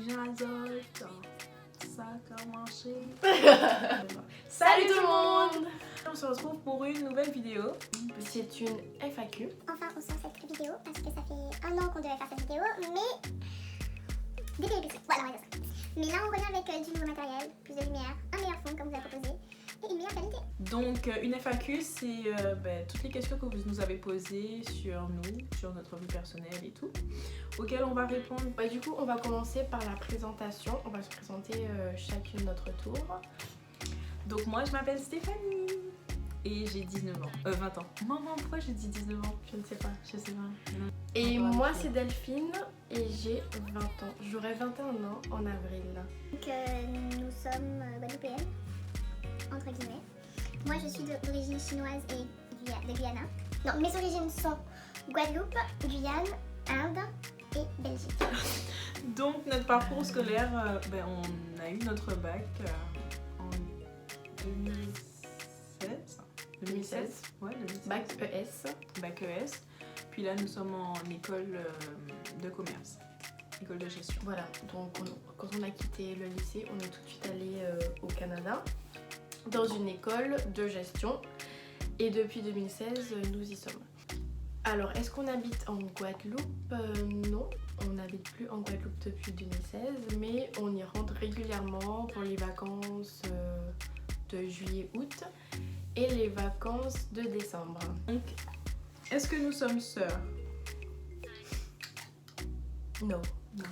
Jazote, ça a commencé. Salut tout le monde! On se retrouve pour une nouvelle vidéo. C'est une FAQ. Enfin, on sort cette vidéo parce que ça fait 1 an qu'on devait faire cette vidéo, mais des péripéties. Voilà, on va dire ça. Mais là, on revient avec du nouveau matériel, plus de lumière, un meilleur fond comme vous avez proposé et une meilleure qualité. Donc, une FAQ, c'est toutes les questions que vous nous avez posées sur nous, sur notre vie personnelle et tout, auxquelles on va répondre. Du coup, on va commencer par la présentation. On va se présenter chacune notre tour. Donc, moi, je m'appelle Stéphanie et j'ai 19 ans. 20 ans. Maman, pourquoi j'ai dit 19 ans? Je ne sais pas, Et moi, c'est Delphine et j'ai 20 ans. J'aurai 21 ans en avril. Donc, nous sommes guadeloupéennes, entre guillemets. Moi, je suis d'origine chinoise et de Guyana. Non, mes origines sont Guadeloupe, Guyane, Inde et Belgique. Donc, notre parcours scolaire, on a eu notre bac en 2016. Ouais, 2016. Bac ES. Bac ES. Puis là, nous sommes en école de commerce, école de gestion. Voilà, donc quand on a quitté le lycée, on est tout de suite allé au Canada dans une école de gestion et depuis 2016, nous y sommes. Alors, est-ce qu'on habite en Guadeloupe? Non, on n'habite plus en Guadeloupe depuis 2016, mais on y rentre régulièrement pour les vacances de juillet-août et les vacances de décembre. Donc, est-ce que nous sommes sœurs? Non.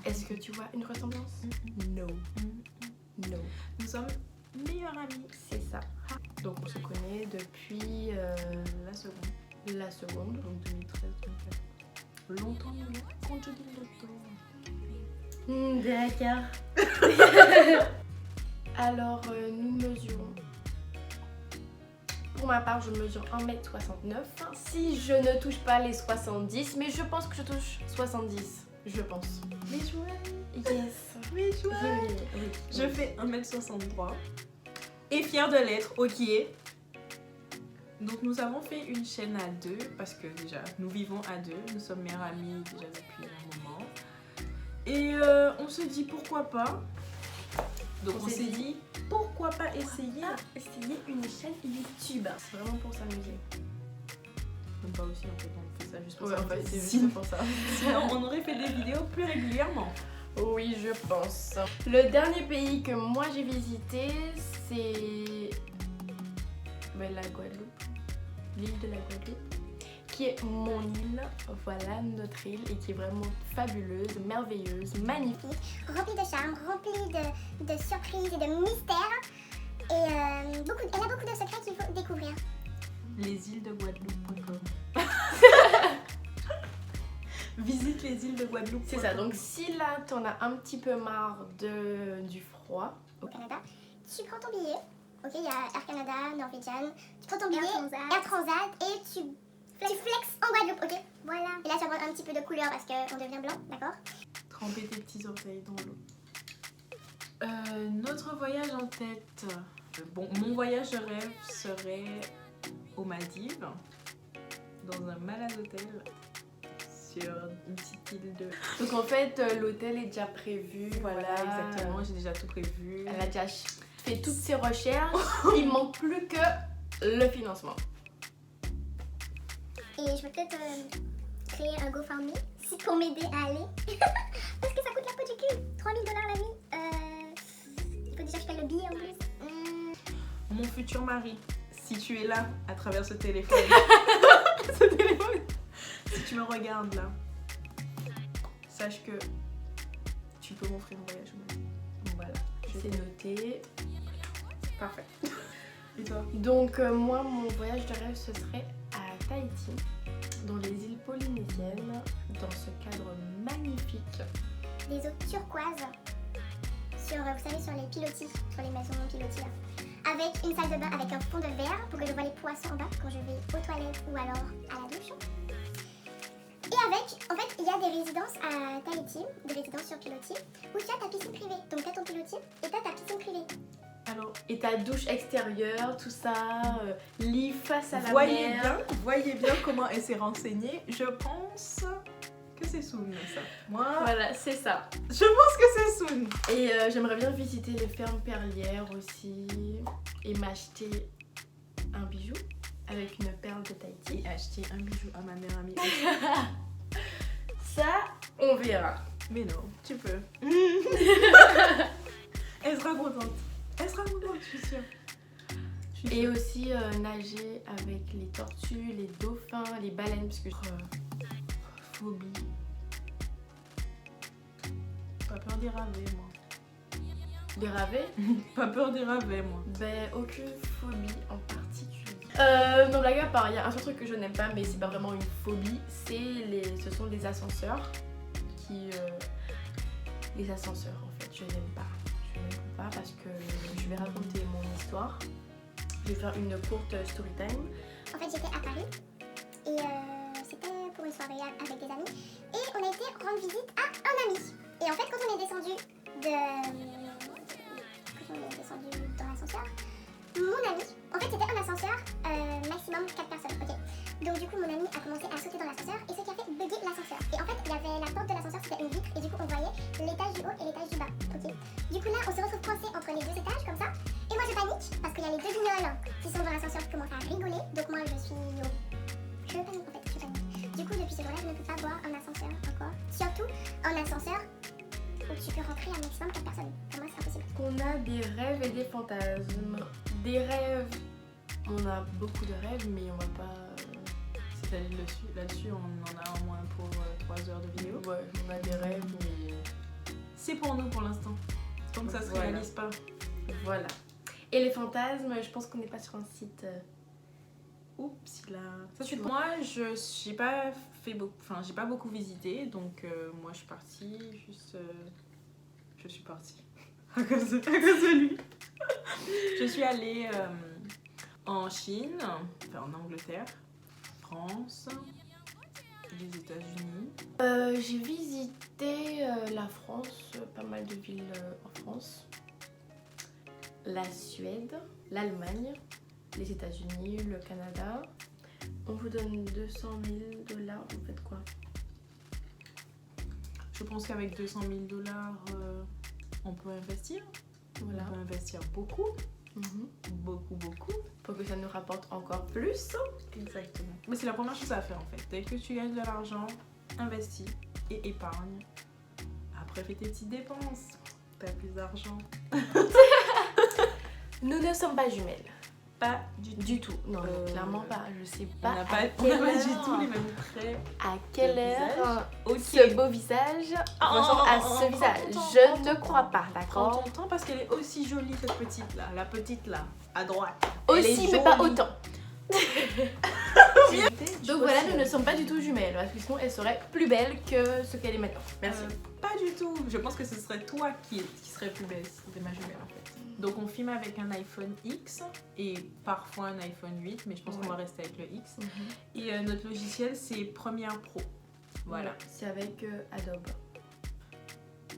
Est-ce que tu vois une ressemblance? Non. Non. Nous sommes meilleures amies. C'est ça. Donc on se connaît depuis La seconde, donc 2013, 2014. Longtemps, quand je dis longtemps. D'accord. Alors nous mesurons. Pour ma part, je mesure 1m69. Si je ne touche pas les 70, mais je pense que je touche 70. Je pense. Mais jouets. Yes. Mais jouets. Oui. Je fais 1m63 et fière de l'être, ok. Donc nous avons fait une chaîne à deux parce que déjà nous vivons à deux, nous sommes meilleures amies déjà depuis un moment. Et on se dit pourquoi pas. Donc on s'est dit pourquoi pas essayer une chaîne YouTube. C'est vraiment pour s'amuser. Même pas aussi, en fait, on fait ça juste pour Ouais, ça. en fait, c'est Sinon, juste pour ça. sinon, on aurait fait des vidéos plus régulièrement. Oui, je pense. Le dernier pays que moi j'ai visité, c'est la Guadeloupe. L'île de la Guadeloupe, qui est mon île. Voilà notre île et qui est vraiment fabuleuse, merveilleuse, magnifique. Remplie de charme, remplie de surprises et de mystères. Et elle a beaucoup de secrets qu'il faut découvrir. Lesîlesdeguadeloupe.com. Visite les îles de Guadeloupe. C'est ça, donc si là t'en as un petit peu marre du froid au Canada, tu prends ton billet. Ok, il y a Air Canada, Norwegian. Tu prends ton billet, Air Transat et tu flexes en Guadeloupe, ok? Voilà. Et là, tu vas avoir un petit peu de couleur parce qu'on devient blanc, d'accord? Tremper tes petits orteils dans l'eau. Notre voyage en tête. Mon voyage de rêve serait aux Maldives, dans un malade hôtel, sur une petite île de... Donc en fait, l'hôtel est déjà prévu. Voilà, exactement, j'ai déjà tout prévu. Elle a déjà fait toutes ses recherches. Il manque plus que le financement. Et je vais peut-être créer un GoFundMe pour m'aider à aller. Parce que ça coûte la peau du cul. 3000 $ la nuit. Il faut déjà que je paye le billet en plus. Mon futur mari, si tu es là à travers ce téléphone, si tu me regardes là, sache que tu peux m'offrir un voyage. Voilà, c'est noté. Parfait. Et toi? Donc moi, mon voyage de rêve, ce serait à Tahiti, dans les îles polynésiennes, dans ce cadre magnifique. Des eaux turquoises, vous savez, sur les pilotis, sur les maisons pilotis là. Avec une salle de bain avec un fond de verre pour que je vois les poissons en bas quand je vais aux toilettes ou alors à la douche. Et en fait, il y a des résidences à Tahiti, des résidences sur pilotis, où tu as ta piscine privée. Donc tu as ton pilotis et tu as ta piscine privée. Alors, et ta douche extérieure, tout ça, lit face à la mer. Voyez bien comment elle s'est renseignée. Je pense que c'est Soon, ça. Moi, Voilà, c'est ça. je pense que c'est Soon. Et j'aimerais bien visiter les fermes perlières aussi et m'acheter un bijou avec une perle de Tahiti. Et acheter un bijou à ma meilleure amie. Ça, on verra. Mais non, tu peux. Elle sera contente. Elle sera contente, je suis sûre. Et aussi nager avec les tortues, les dauphins, les baleines, parce que Phobie. Pas peur des ravets, moi. des ravets, Pas peur des ravets, moi. ben aucune phobie en particulier. Non, blague à part, il y a un seul truc que je n'aime pas, mais c'est pas vraiment une phobie, ce sont les ascenseurs les ascenseurs en fait, je n'aime pas. Je n'aime pas parce que je vais raconter mon histoire. Je vais faire une courte story time. En fait, j'étais à Paris et c'était pour une soirée avec des amis. Et on a été rendre visite à un ami. Et en fait, quand on est descendu dans l'ascenseur, mon ami, en fait, c'était un ascenseur maximum 4 personnes, ok. Donc du coup, mon ami a commencé à sauter dans l'ascenseur et ce qui a fait bugger l'ascenseur. Et en fait, il y avait la porte de l'ascenseur, c'était une vitre et du coup, on voyait l'étage du haut et l'étage du bas, ok. Du coup, là, on se retrouve coincé entre les deux étages comme ça. Et moi, je panique parce qu'il y a les deux guignols qui sont dans l'ascenseur qui commencent à rigoler. Donc moi, je panique en fait, je panique. Du coup, depuis ce jour-là, je ne peux pas boire un ascenseur encore. Surtout un ascenseur où tu peux rentrer un maximum 4 personnes. Pour moi, c'est impossible. Qu'on a des rêves et des fantasmes. Des rêves, on a beaucoup de rêves, mais on va pas. C'est là-dessus, on en a au moins pour 3 heures de vidéo. Ouais, on a des rêves, mais C'est pour nous pour l'instant. Tant que ça se Voilà. réalise pas. voilà. Et les fantasmes, je pense qu'on n'est pas sur un site. Oups, là. Ça, Tu c'est vois. moi, j'ai pas fait beaucoup, enfin, j'ai pas beaucoup visité, donc moi je suis partie, je suis partie à cause de lui. Je suis allée en Chine, enfin en Angleterre, France, les États-Unis. J'ai visité la France, pas mal de villes en France. La Suède, l'Allemagne, les États-Unis, le Canada. On vous donne 200 000 $, vous faites quoi? Je pense qu'avec 200 000 $, on peut investir. Voilà. On peut investir beaucoup, Mhm. beaucoup. Pour que ça nous rapporte encore plus. Exactement. Mais c'est la première chose à faire en fait. Dès que tu gagnes de l'argent, investis et épargne. Après, fais tes petites dépenses. T'as plus d'argent. Nous ne sommes pas jumelles. Pas du tout. Du tout. Non, clairement pas. Je sais On pas. n'a à pas quelle du heure- tout les mêmes traits. À quelle de heure visage. ce beau visage Oh, ressemble à oh, oh, ce oh, visage? oh, oh, Je oh, ne oh, crois oh. pas, Prends d'accord? ton temps parce qu'elle est aussi jolie cette petite là. La petite là, à droite. Aussi, mais pas autant. Donc voilà, nous ne sommes pas du tout jumelles, parce que sinon elle serait plus belle que ce qu'elle est maintenant. Merci. Pas du tout. Je pense que ce serait toi qui serait plus belle si c'était ma jumelle en fait. Donc on filme avec un iPhone X et parfois un iPhone 8, mais je pense qu'on va rester avec le X. Et notre logiciel c'est Premiere Pro. Voilà. C'est avec Adobe.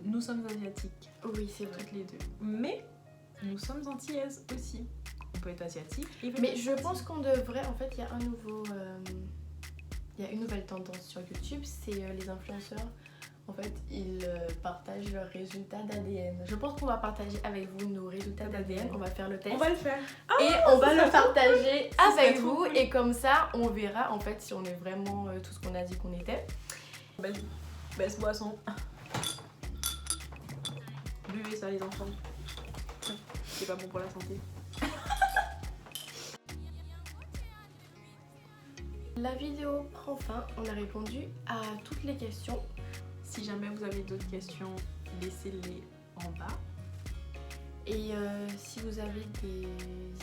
Nous sommes asiatiques, Oui, c'est vrai. toutes les deux. Mais nous sommes antillaises aussi. On peut être asiatique et Mais je pense qu'on devrait, en fait, il y a un nouveau, il y a une nouvelle tendance sur YouTube, c'est les influenceurs. En fait, ils partagent leurs résultats d'ADN. Je pense qu'on va partager avec vous nos résultats d'ADN. On va faire le test. On va le faire. Et on va le partager Ça serait avec trop vous. cool. Et comme ça, on verra en fait si on est vraiment tout ce qu'on a dit qu'on était. Baisse boisson. Buvez ça les enfants. C'est pas bon pour la santé. La vidéo prend fin. On a répondu à toutes les questions. Si jamais vous avez d'autres questions, laissez-les en bas. Et si vous avez des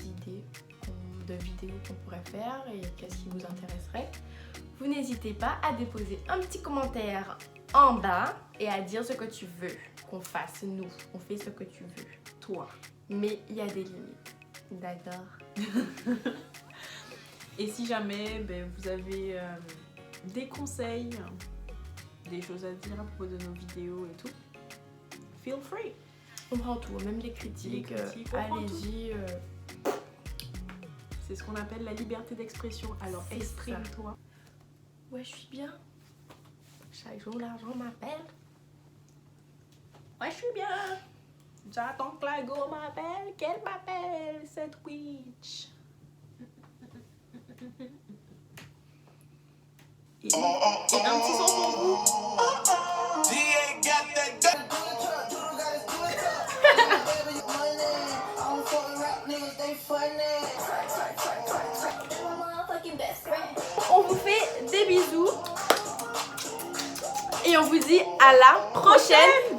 idées de vidéos qu'on pourrait faire et qu'est-ce qui vous intéresserait, vous n'hésitez pas à déposer un petit commentaire en bas et à dire ce que tu veux qu'on fasse. Nous, on fait ce que tu veux. Toi. Mais il y a des limites. D'accord. Et si jamais vous avez des conseils, des choses à dire à propos de nos vidéos et tout, feel free. On prend tout, même les critiques. Les critiques, on prend allez-y. C'est ce qu'on appelle la liberté d'expression. Alors C'est exprime-toi. Ouais, je suis bien. Chaque jour, l'argent m'appelle. Ouais, je suis bien. J'attends que la go m'appelle, qu'elle m'appelle, cette witch. Et un petit son pour vous. On vous fait des bisous. Et on vous dit à la prochaine